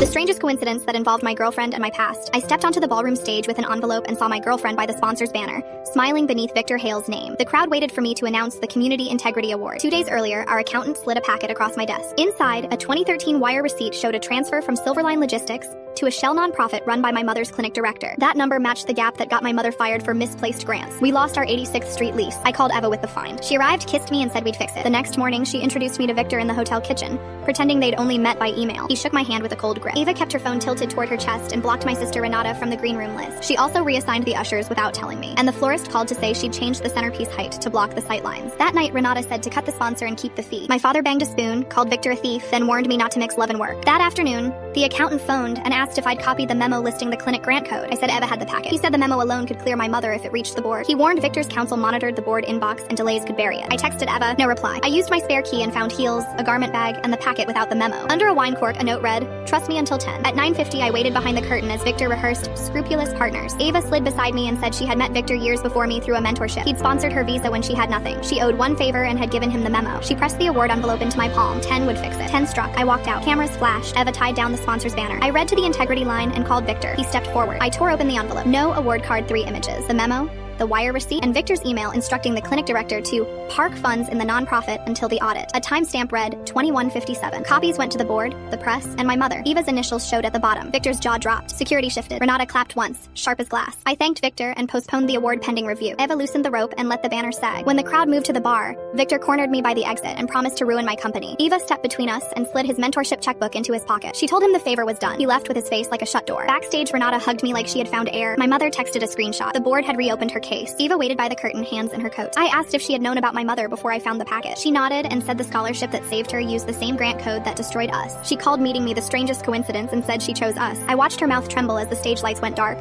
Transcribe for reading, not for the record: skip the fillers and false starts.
The strangest coincidence that involved my girlfriend and my past. I stepped onto the ballroom stage with an envelope and saw my girlfriend by the sponsor's banner, smiling beneath Victor Hale's name. The crowd waited for me to announce the Community Integrity Award. 2 days earlier, our accountant slid a packet across my desk. Inside, a 2013 wire receipt showed a transfer from Silverline Logistics to a shell nonprofit run by my mother's clinic director. That number matched the gap that got my mother fired for misplaced grants. We lost our 86th Street lease. I called Eva with the find. She arrived, kissed me, and said we'd fix it. The next morning, she introduced me to Victor in the hotel kitchen, pretending they'd only met by email. He shook my hand with a cold grip. Eva kept her phone tilted toward her chest and blocked my sister Renata from the green room list. She also reassigned the ushers without telling me. And the florist called to say she'd changed the centerpiece height to block the sight lines. That night, Renata said to cut the sponsor and keep the fee. My father banged a spoon, called Victor a thief, then warned me not to mix love and work. That afternoon, the accountant phoned and asked if I'd copied the memo listing the clinic grant code. I said Eva had the packet. He said the memo alone could clear my mother if it reached the board. He warned Victor's counsel monitored the board inbox and delays could bury it. I texted Eva, no reply. I used my spare key and found heels, a garment bag, and the packet without the memo. Under a wine cork, a note read, "Trust me until 10. At 9:50, I waited behind the curtain as Victor rehearsed Scrupulous Partners. Eva slid beside me and said she had met Victor years before me through a mentorship. He'd sponsored her visa when she had nothing. She owed one favor and had given him the memo. She pressed the award envelope into my palm. 10 would fix it. 10 struck. I walked out. Cameras flashed. Eva tied down the sponsor's banner. I read to the integrity line and called Victor. He stepped forward. I tore open the envelope. No award card, 3 images. The memo, the wire receipt, and Victor's email instructing the clinic director to park funds in the nonprofit until the audit. A timestamp read 21:57. Copies went to the board, the press, and my mother. Eva's initials showed at the bottom. Victor's jaw dropped. Security shifted. Renata clapped once, sharp as glass. I thanked Victor and postponed the award pending review. Eva loosened the rope and let the banner sag. When the crowd moved to the bar, Victor cornered me by the exit and promised to ruin my company. Eva stepped between us and slid his mentorship checkbook into his pocket. She told him the favor was done. He left with his face like a shut door. Backstage, Renata hugged me like she had found air. My mother texted a screenshot. The board had reopened her case. Eva waited by the curtain, hands in her coat. I asked if she had known about my mother before I found the packet. She nodded and said the scholarship that saved her used the same grant code that destroyed us. She called meeting me the strangest coincidence and said she chose us. I watched her mouth tremble as the stage lights went dark,